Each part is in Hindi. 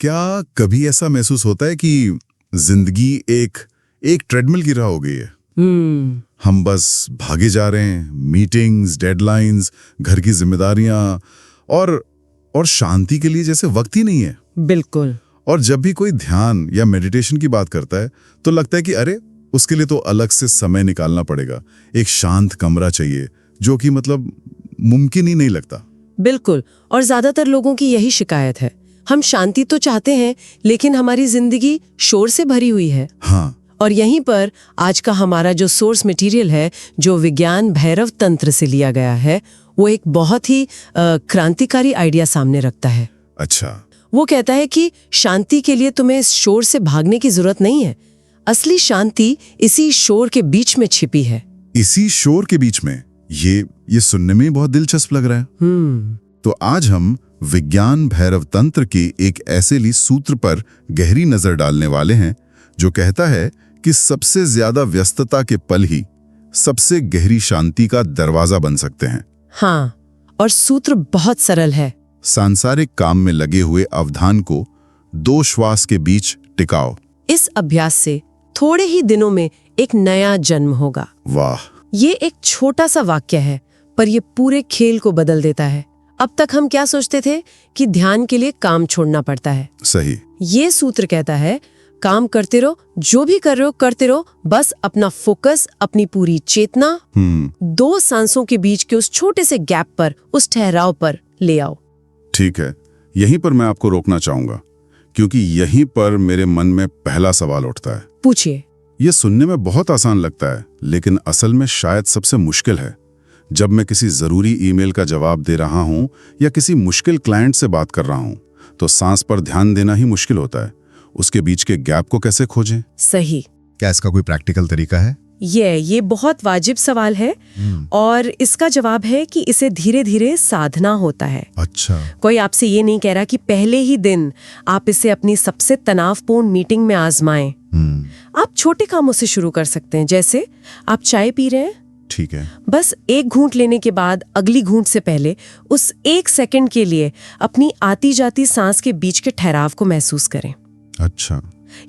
क्या कभी ऐसा महसूस होता है कि जिंदगी एक एक ट्रेडमिल की राह हो गई है? हम बस भागे जा रहे हैं, मीटिंग्स, डेडलाइंस, घर की जिम्मेदारियां और शांति के लिए जैसे वक्त ही नहीं है। बिल्कुल। और जब भी कोई ध्यान या मेडिटेशन की बात करता है तो लगता है कि अरे उसके लिए तो अलग से समय निकालना पड़ेगा, एक शांत कमरा चाहिए, जो कि मतलब मुमकिन ही नहीं लगता। बिल्कुल, और ज्यादातर लोगों की यही शिकायत है। हम शांति तो चाहते हैं, लेकिन हमारी जिंदगी शोर से भरी हुई है। हाँ। और यहीं पर आज का हमारा जो सोर्स मटेरियल है, जो विज्ञान भैरव तंत्र से लिया गया है, वो एक बहुत ही क्रांतिकारी आइडिया सामने रखता है। अच्छा। वो कहता है कि शांति के लिए तुम्हें इस शोर से भागने की जरूरत नहीं है। असली शांति इसी शोर के बीच में छिपी है। इसी शोर के बीच में? ये सुनने में बहुत दिलचस्प लग रहा है। तो आज हम विज्ञान भैरव तंत्र के एक ऐसे ली सूत्र पर गहरी नजर डालने वाले हैं जो कहता है कि सबसे ज्यादा व्यस्तता के पल ही सबसे गहरी शांति का दरवाजा बन सकते हैं। हाँ, और सूत्र बहुत सरल है। सांसारिक काम में लगे हुए अवधान को 2 श्वास के बीच टिकाओ। इस अभ्यास से थोड़े ही दिनों में एक नया जन्म होगा। वाह! ये एक छोटा सा वाक्य है, पर ये पूरे खेल को बदल देता है। अब तक हम क्या सोचते थे कि ध्यान के लिए काम छोड़ना पड़ता है। सही। ये सूत्र कहता है काम करते रहो, जो भी कर रहे हो करते रहो, बस अपना फोकस, अपनी पूरी चेतना 2 सांसों के बीच के उस छोटे से गैप पर, उस ठहराव पर ले आओ। ठीक है, यहीं पर मैं आपको रोकना चाहूंगा, क्योंकि यहीं पर मेरे मन में पहला सवाल उठता है। पूछिए। ये सुनने में बहुत आसान लगता है, लेकिन असल में शायद सबसे मुश्किल है। जब मैं किसी जरूरी ईमेल का जवाब दे रहा हूं या किसी मुश्किल क्लाइंट से बात कर रहा हूं, तो सांस पर ध्यान देना ही मुश्किल होता है। उसके बीच के गैप को कैसे खोजें? सही। क्या इसका कोई प्रैक्टिकल तरीका है? ये बहुत वाजिब सवाल है, और इसका जवाब है कि इसे धीरे धीरे साधना होता है। अच्छा। कोई आपसे ये नहीं कह रहा कि पहले ही दिन आप इसे अपनी सबसे तनावपूर्ण मीटिंग में आजमाएं। आप छोटे कामों से शुरू कर सकते हैं, जैसे आप चाय पी रहे हैं। ठीक है। बस एक घूंट लेने के बाद अगली घूंट से पहले उस 1 सेकंड के लिए अपनी आती जाती सांस के बीच के ठहराव को महसूस करें। अच्छा।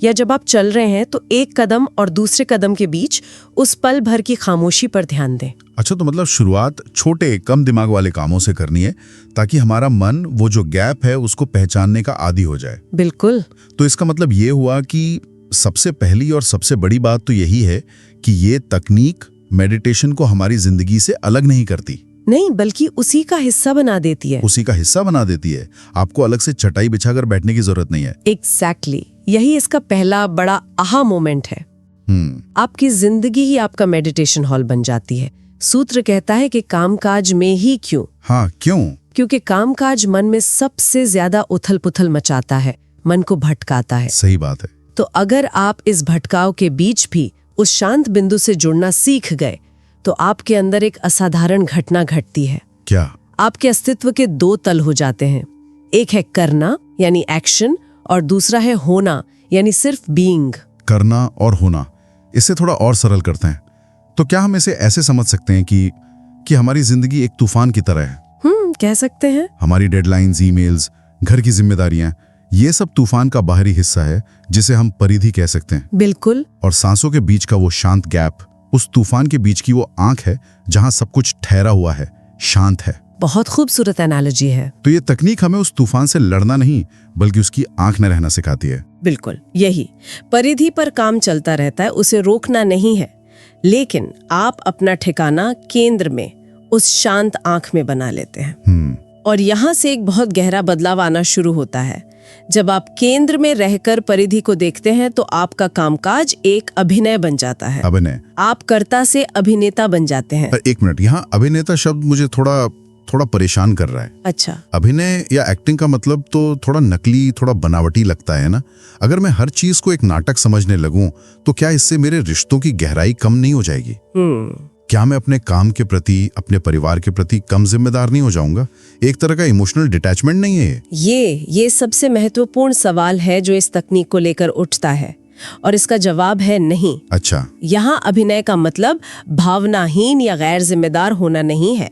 या जब आप चल रहे हैं तो एक कदम और दूसरे कदम के बीच उस पल भर की खामोशी पर ध्यान दें। अच्छा, तो मतलब शुरुआत छोटे कम दिमाग वाले कामों से करनी है, ताकि हमारा मन वो जो गैप है उसको पहचानने का आदी हो जाए। बिल्कुल। तो इसका मतलब ये हुआ कि सबसे पहली और सबसे बड़ी बात तो यही है कि ये तकनीक मेडिटेशन को हमारी जिंदगी से अलग नहीं करती। नहीं, बल्कि उसी का हिस्सा बना देती है। उसी का हिस्सा बना देती है। आपको अलग से चटाई बिछाकर बैठने की जरूरत नहीं है। एग्जैक्टली। यही इसका पहला बड़ा आहा मोमेंट है। आपकी जिंदगी ही आपका मेडिटेशन हॉल बन जाती है। सूत्र कहता है कि कामकाज में ही क्यों? हाँ, क्यों? क्योंकि कामकाज मन में सबसे ज्यादा उथल पुथल मचाता है, मन को भटकाता है। सही बात है। तो अगर आप इस भटकाव के बीच भी उस शांत बिंदु से जुड़ना सीख गए, तो आपके अंदर एक असाधारण घटना घटती है। क्या? आपके अस्तित्व के 2 तल हो जाते हैं। एक है करना यानी एक्शन, और दूसरा है होना यानी सिर्फ बीइंग। करना और होना, इसे थोड़ा और सरल करते हैं तो क्या हम इसे ऐसे समझ सकते हैं कि हमारी जिंदगी एक तूफान की तरह है? कह सकते हैं। हमारी डेडलाइंस, ईमेल्स, घर की जिम्मेदारियां, ये सब तूफान का बाहरी हिस्सा है, जिसे हम परिधि कह सकते हैं। बिल्कुल। और सांसों के बीच का वो शांत गैप, उस तूफान के बीच की वो आंख है जहां सब कुछ ठहरा हुआ है, शांत है। बहुत खूबसूरत एनालॉजी है। तो ये तकनीक हमें उस तूफान से लड़ना नहीं, बल्कि उसकी आंख में रहना सिखाती है। बिल्कुल यही। परिधि पर काम चलता रहता है, उसे रोकना नहीं है, लेकिन आप अपना ठिकाना केंद्र में, उस शांत आंख में बना लेते हैं। और यहाँ से एक बहुत गहरा बदलाव आना शुरू होता है। जब आप केंद्र में रहकर परिधि को देखते हैं, तो आपका कामकाज एक अभिनय बन जाता है। अभिनय? आप कर्ता से अभिनेता बन जाते हैं। एक मिनट, यहाँ अभिनेता शब्द मुझे थोड़ा परेशान कर रहा है। अच्छा। अभिनय या एक्टिंग का मतलब तो थोड़ा नकली, थोड़ा बनावटी लगता है ना। अगर मैं हर चीज को एक नाटक समझने लगूं, तो क्या इससे मेरे रिश्तों की गहराई कम नहीं हो जाएगी? क्या मैं अपने काम के प्रति, अपने परिवार के प्रति कम जिम्मेदार नहीं हो जाऊंगा? एक तरह का इमोशनल डिटैचमेंट नहीं है ये सबसे महत्वपूर्ण सवाल है जो इस तकनीक को लेकर उठता है, और इसका जवाब है नहीं। अच्छा। यहाँ अभिनय का मतलब भावनाहीन या गैर जिम्मेदार होना नहीं है।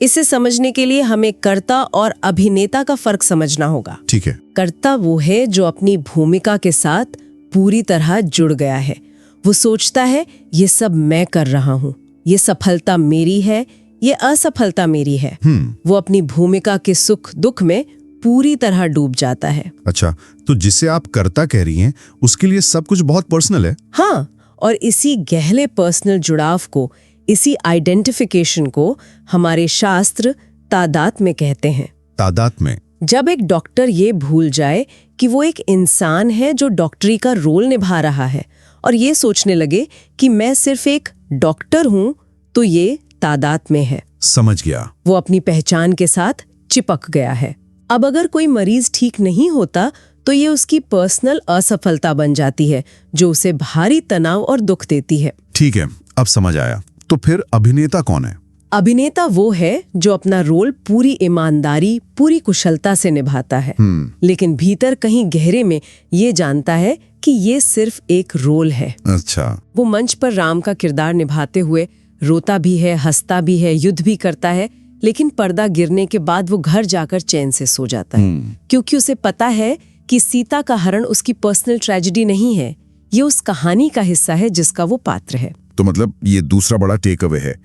इसे समझने के लिए हमें कर्ता और अभिनेता का फर्क समझना होगा। ठीक है। कर्ता वो है जो अपनी भूमिका के साथ पूरी तरह जुड़ गया है। वो सोचता है ये सब मैं कर रहा हूँ, ये सफलता मेरी है, ये असफलता मेरी है। वो अपनी भूमिका के सुख दुख में पूरी तरह डूब जाता है। अच्छा, तो जिसे आप कर्ता कह रही हैं उसके लिए सब कुछ बहुत पर्सनल है। हाँ, और इसी गहरे पर्सनल जुड़ाव को, इसी आइडेंटिफिकेशन को हमारे शास्त्र तादात में कहते हैं। तादात में? जब एक डॉक्टर ये भूल जाए कि वो एक इंसान है जो डॉक्टरी का रोल निभा रहा है और ये सोचने लगे कि मैं सिर्फ एक डॉक्टर हूं, तो ये तादात में है। समझ गया। वो अपनी पहचान के साथ चिपक गया है। अब अगर कोई मरीज ठीक नहीं होता तो ये उसकी पर्सनल असफलता बन जाती है जो उसे भारी तनाव और दुख देती है। ठीक है, अब समझ आया। तो फिर अभिनेता कौन है? अभिनेता वो है जो अपना रोल पूरी ईमानदारी, पूरी कुशलता से निभाता है, लेकिन भीतर कहीं गहरे में ये जानता है कि ये सिर्फ एक रोल है। अच्छा। वो मंच पर राम का किरदार निभाते हुए रोता भी है, हंसता भी है, युद्ध भी करता है, लेकिन पर्दा गिरने के बाद वो घर जाकर चैन से सो जाता है, क्योंकि उसे पता है कि सीता का हरण उसकी पर्सनल ट्रेजेडी नहीं है, ये उस कहानी का हिस्सा है जिसका वो पात्र है। तो मतलब ये दूसरा बड़ा टेक अवे है।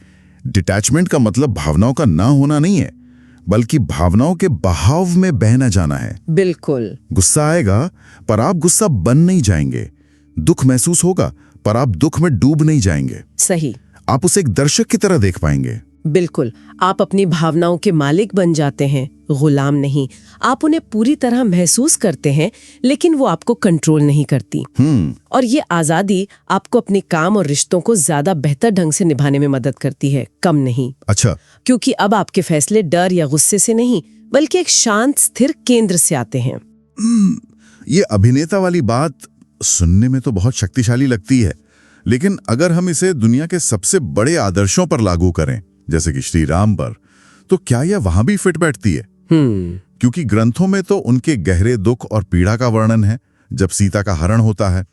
डिटैचमेंट का मतलब भावनाओं का ना होना नहीं है, बल्कि भावनाओं के बहाव में बह न जाना है। बिल्कुल। गुस्सा आएगा पर आप गुस्सा बन नहीं जाएंगे, दुख महसूस होगा पर आप दुख में डूब नहीं जाएंगे। सही। आप उसे एक दर्शक की तरह देख पाएंगे। बिल्कुल, आप अपनी भावनाओं के मालिक बन जाते हैं, गुलाम नहीं। आप उन्हें पूरी तरह महसूस करते हैं, लेकिन वो आपको कंट्रोल नहीं करती। और ये आजादी आपको अपने काम और रिश्तों को ज्यादा बेहतर ढंग से निभाने में मदद करती है, कम नहीं। अच्छा। क्योंकि अब आपके फैसले डर या गुस्से से नहीं, बल्कि एक शांत स्थिर केंद्र से आते हैं। ये अभिनेता वाली बात सुनने में तो बहुत शक्तिशाली लगती है, लेकिन अगर हम इसे दुनिया के सबसे बड़े आदर्शों पर लागू करें, जैसे कि श्री राम पर, तो क्या यह वहां भी फिट बैठती है? क्योंकि ग्रंथों में तो उनके गहरे दुख और पीड़ा का वर्णन है। जब सीता का हरण होता है,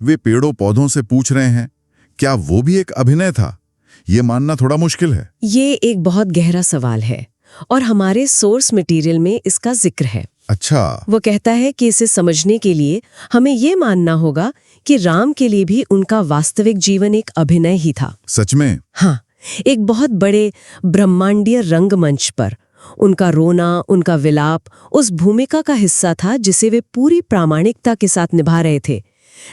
वे पेड़ों पौधों से पूछ रहे हैं, क्या वो भी एक अभिनय था? ये मानना थोड़ा मुश्किल है। ये एक बहुत गहरा सवाल है और हमारे सोर्स मटेरियल में इसका जिक्र है। अच्छा। वो कहता है कि इसे समझने के लिए हमें ये मानना होगा कि राम के लिए भी उनका वास्तविक जीवन एक अभिनय ही था। सच में? हाँ, एक बहुत बड़े ब्रह्मांडीय रंगमंच पर उनका रोना, उनका विलाप उस भूमिका का हिस्सा था जिसे वे पूरी प्रामाणिकता के साथ निभा रहे थे,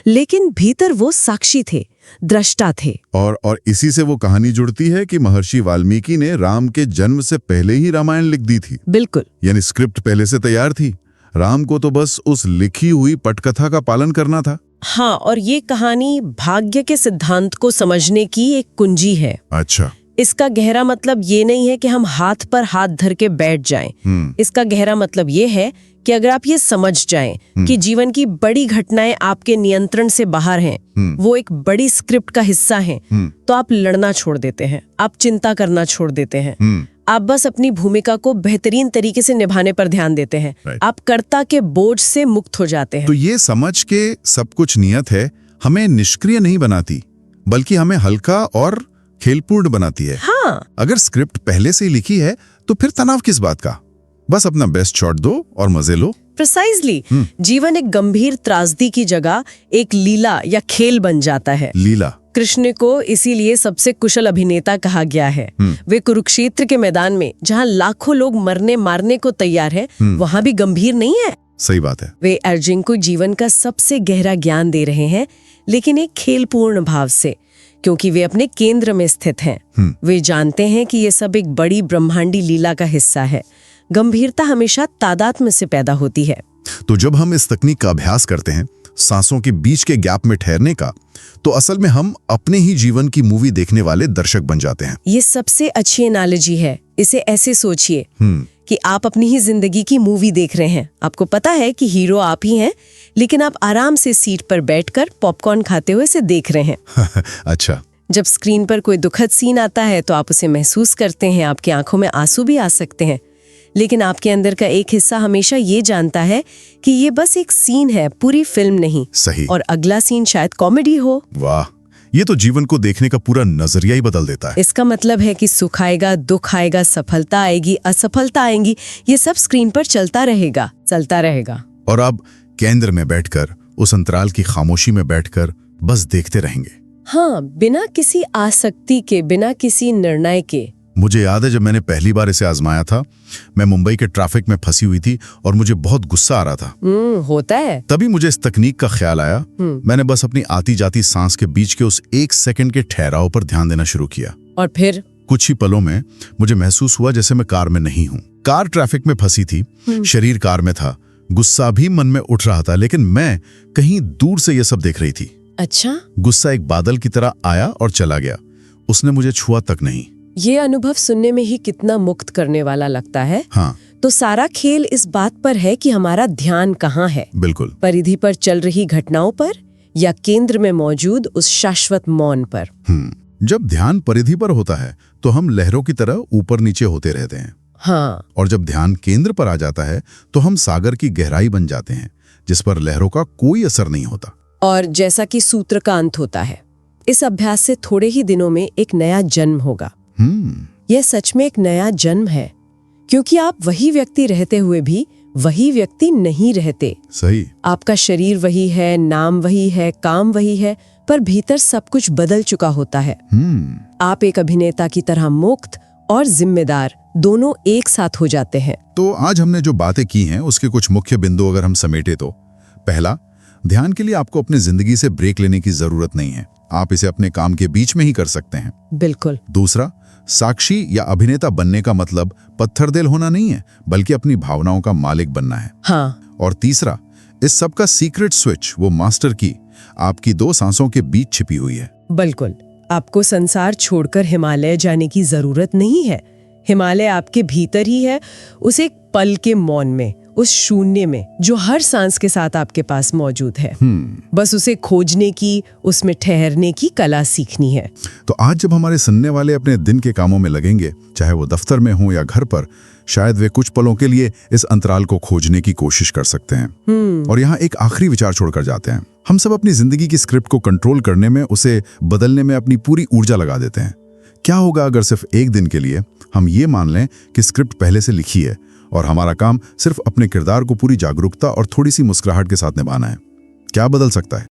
लेकिन भीतर वो साक्षी थे, दृष्टा थे। और इसी से वो कहानी जुड़ती है कि महर्षि वाल्मीकि ने राम के जन्म से पहले ही रामायण लिख दी थी। बिल्कुल। यानी स्क्रिप्ट पहले से तैयार थी, राम को तो बस उस लिखी हुई पटकथा का पालन करना था। हाँ, और ये कहानी भाग्य के सिद्धांत को समझने की एक कुंजी है। अच्छा। इसका गहरा मतलब ये नहीं है कि हम हाथ पर हाथ धर के बैठ जाएं। इसका गहरा मतलब ये है कि अगर आप ये समझ जाएं कि जीवन की बड़ी घटनाएं आपके नियंत्रण से बाहर हैं, वो एक बड़ी स्क्रिप्ट का हिस्सा हैं, तो आप लड़ना छोड़ देते हैं, आप चिंता करना छोड़ देते हैं, आप बस अपनी भूमिका को बेहतरीन तरीके से निभाने पर ध्यान देते हैं। आप कर्ता के बोझ से मुक्त हो जाते हैं। तो ये समझ के सब कुछ नियत है हमें निष्क्रिय नहीं बनाती, बल्कि हमें हल्का और खेलपूर्ण बनाती है। हाँ। अगर स्क्रिप्ट पहले से ही लिखी है तो फिर तनाव किस बात का? बस अपना बेस्ट शॉट दो और मजे लो। प्रिसाइजली। जीवन एक गंभीर त्रासदी की जगह एक लीला या खेल बन जाता है। लीला। कृष्ण को इसीलिए सबसे कुशल अभिनेता कहा गया है। वे कुरुक्षेत्र के मैदान में, जहां लाखों लोग मरने मारने को तैयार हैं, वहां भी गंभीर नहीं है। सही बात है। वे अर्जुन को जीवन का सबसे गहरा ज्ञान दे रहे हैं, लेकिन एक खेलपूर्ण भाव से, क्योंकि वे अपने केंद्र में स्थित हैं। वे जानते हैं कि ये सब एक बड़ी ब्रह्मांडी लीला का हिस्सा है। गंभीरता हमेशा तादात्म्य से पैदा होती है। तो जब हम इस तकनीक का अभ्यास करते हैं, सांसों के बीच के गैप में ठहरने का, तो असल में हम अपने ही जीवन की मूवी देखने वाले दर्शक बन जाते हैं। ये सबसे अच्छी एनालॉजी है। इसे ऐसे सोचिए कि आप अपनी ही जिंदगी की मूवी देख रहे हैं। आपको पता है कि हीरो आप ही हैं, लेकिन आप आराम से सीट पर बैठकर पॉपकॉर्न खाते हुए इसे देख रहे हैं। अच्छा। जब स्क्रीन पर कोई दुखद सीन आता है तो आप उसे महसूस करते हैं, आपकी आंखों में आंसू भी आ सकते हैं, लेकिन आपके अंदर का एक हिस्सा हमेशा ये जानता है कि ये बस एक सीन है, पूरी फिल्म नहीं। सही। और अगला सीन शायद कॉमेडी हो। वाह, ये तो जीवन को देखने का पूरा नजरिया ही बदल देता है। इसका मतलब है कि सुख आएगा, दुख आएगा, सफलता आएगी, असफलता आएंगी, ये सब स्क्रीन पर चलता रहेगा। और आप केंद्र में बैठकर, उस अंतराल की खामोशी में बैठकर बस देखते रहेंगे। हाँ, बिना किसी आसक्ति के, बिना किसी निर्णय के। मुझे याद है जब मैंने पहली बार इसे आजमाया था, मैं मुंबई के ट्रैफिक में फंसी हुई थी और मुझे बहुत गुस्सा आ रहा था। होता है। तभी मुझे इस तकनीक का ख्याल आया। मैंने बस अपनी आती जाती सांस के बीच के उस 1 सेकंड के ठहराव पर ध्यान देना शुरू किया। और फिर कुछ ही पलों में मुझे महसूस हुआ जैसे मैं कार में नहीं हूँ। कार ट्रैफिक में फंसी थी, शरीर कार में था, गुस्सा भी मन में उठ रहा था, लेकिन मैं कहीं दूर से ये सब देख रही थी। अच्छा। गुस्सा एक बादल की तरह आया और चला गया, उसने मुझे छुआ तक नहीं। ये अनुभव सुनने में ही कितना मुक्त करने वाला लगता है। हाँ, तो सारा खेल इस बात पर है कि हमारा ध्यान कहाँ है। बिल्कुल। परिधि पर चल रही घटनाओं पर या केंद्र में मौजूद उस शाश्वत मौन पर। जब ध्यान परिधि पर होता है तो हम लहरों की तरह ऊपर नीचे होते रहते हैं। हाँ। और जब ध्यान केंद्र पर आ जाता है तो हम सागर की गहराई बन जाते हैं, जिस पर लहरों का कोई असर नहीं होता। और जैसा कि सूत्र का अंत होता है, इस अभ्यास से थोड़े ही दिनों में एक नया जन्म होगा। यह सच में एक नया जन्म है, क्योंकि आप वही व्यक्ति रहते हुए भी वही व्यक्ति नहीं रहते। सही। आपका शरीर वही है, नाम वही है, काम वही है, पर भीतर सब कुछ बदल चुका होता है। आप एक अभिनेता की तरह मुक्त और जिम्मेदार दोनों एक साथ हो जाते हैं। तो आज हमने जो बातें की हैं उसके कुछ मुख्य बिंदु अगर हम समेटे तो, पहला, ध्यान के लिए आपको अपनी जिंदगी से ब्रेक लेने की जरूरत नहीं है, आप इसे अपने काम के बीच में ही कर सकते हैं। बिल्कुल। दूसरा, साक्षी या अभिनेता बनने का मतलब पत्थरदिल होना नहीं है, बल्कि अपनी भावनाओं का मालिक बनना है। हाँ। और तीसरा, इस सब का सीक्रेट स्विच, वो मास्टर की, आपकी 2 सांसों के बीच छिपी हुई है। बिल्कुल। आपको संसार छोड़कर हिमालय जाने की जरूरत नहीं है। हिमालय आपके भीतर ही है, उस एक पल के मौन में, उस शून्य में जो हर सांस के साथ आपके पास मौजूद है। बस उसे खोजने की, उसमें ठहरने की कला सीखनी है। तो आज जब हमारे सुनने वाले अपने दिन के कामों में लगेंगे, चाहे वो दफ्तर में हो या घर पर, शायद वे कुछ पलों के लिए इस अंतराल को खोजने की कोशिश कर सकते हैं। और यहाँ एक आखिरी विचार छोड़कर जाते हैं। हम सब अपनी जिंदगी की स्क्रिप्ट को कंट्रोल करने में, उसे बदलने में अपनी पूरी ऊर्जा लगा देते हैं। क्या होगा अगर सिर्फ एक दिन के लिए हम ये मान लें कि स्क्रिप्ट पहले से लिखी है और हमारा काम सिर्फ अपने किरदार को पूरी जागरूकता और थोड़ी सी मुस्कुराहट के साथ निभाना है? क्या बदल सकता है?